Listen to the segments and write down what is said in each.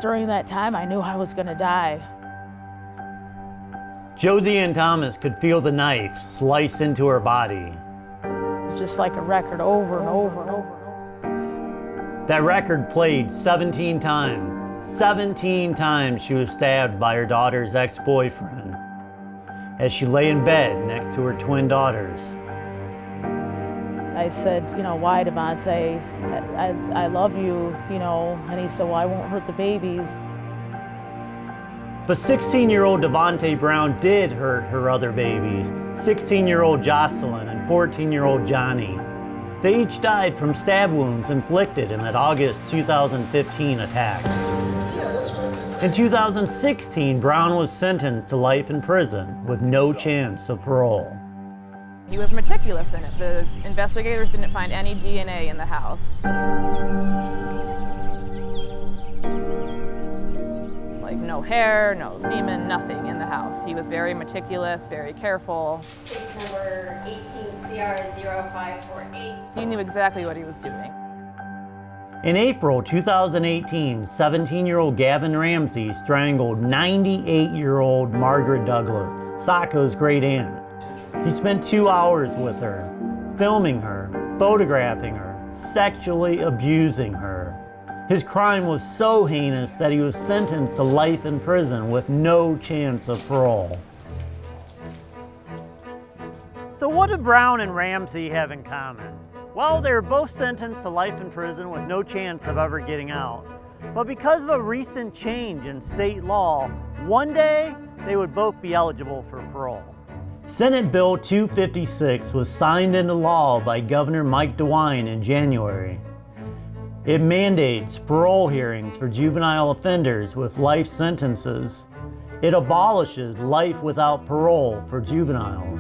During that time, I knew I was gonna die. Josie Ann Thomas could feel the knife slice into her body. It's just like a record over and over and over. That record played 17 times. 17 times she was stabbed by her daughter's ex-boyfriend as she lay in bed next to her twin daughters. I said, you know, why, Devontae? I love you, you know, and he said, well, I won't hurt the babies. But 16-year-old Devontae Brown did hurt her other babies, 16-year-old Jocelyn and 14-year-old Johnny. They each died from stab wounds inflicted in that August 2015 attack. In 2016, Brown was sentenced to life in prison with no chance of parole. He was meticulous in it. The investigators didn't find any DNA in the house. Like no hair, no semen, nothing in the house. He was very meticulous, very careful. Case number 18CR0548. He knew exactly what he was doing. In April 2018, 17-year-old Gavin Ramsey strangled 98-year-old Margaret Douglas, Sacco's great aunt. He spent 2 hours with her, filming her, photographing her, sexually abusing her. His crime was so heinous that he was sentenced to life in prison with no chance of parole. So what do Brown and Ramsey have in common? Well, they were both sentenced to life in prison with no chance of ever getting out. But because of a recent change in state law, one day they would both be eligible for parole. Senate Bill 256 was signed into law by Governor Mike DeWine in January. It mandates parole hearings for juvenile offenders with life sentences. It abolishes life without parole for juveniles.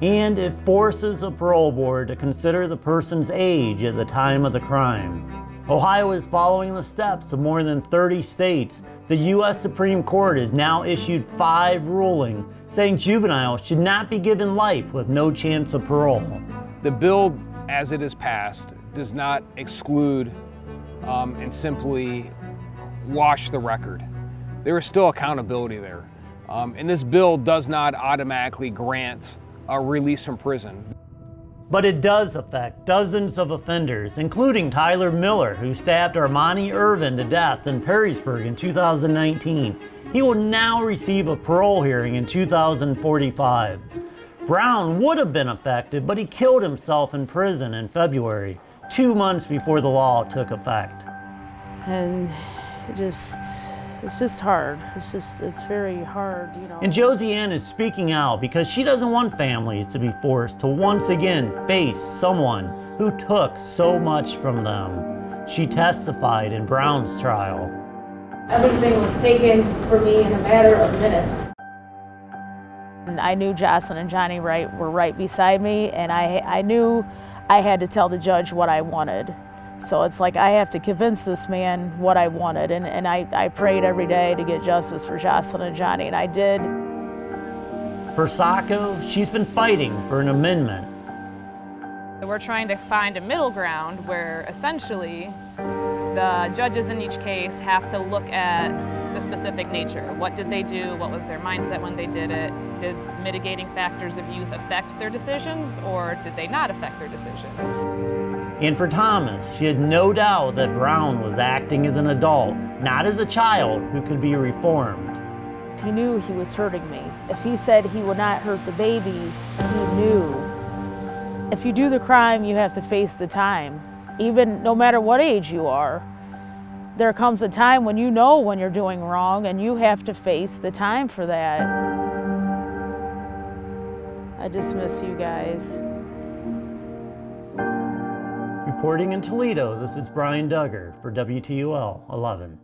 And it forces a parole board to consider the person's age at the time of the crime. Ohio is following the steps of more than 30 states. The U.S. Supreme Court has now issued 5 rulings saying juveniles should not be given life with no chance of parole. The bill, as it is passed, does not exclude and simply wash the record. There is still accountability there. And this bill does not automatically grant a release from prison. But it does affect dozens of offenders, including Tyler Miller, who stabbed Armani Irvin to death in Perrysburg in 2019. He will now receive a parole hearing in 2045. Brown would have been affected, but he killed himself in prison in February, 2 months before the law took effect. And it's just hard. It's very hard, you know. And Josie Ann is speaking out because she doesn't want families to be forced to once again face someone who took so much from them. She testified in Brown's trial. Everything was taken from me in a matter of minutes. And I knew Jocelyn and Johnny were right beside me, and I knew I had to tell the judge what I wanted. So it's like I have to convince this man what I wanted, and I prayed every day to get justice for Jocelyn and Johnny, and I did. For Sacco, she's been fighting for an amendment. We're trying to find a middle ground where essentially the judges in each case have to look at the specific nature. What did they do? What was their mindset when they did it? Did mitigating factors of youth affect their decisions, or did they not affect their decisions? And for Thomas, she had no doubt that Brown was acting as an adult, not as a child who could be reformed. He knew he was hurting me. If he said he would not hurt the babies, he knew. If you do the crime, you have to face the time. Even no matter what age you are, there comes a time when you know when you're doing wrong, and you have to face the time for that. I just miss you guys. Reporting in Toledo, this is Brian Duggar for WTUL 11.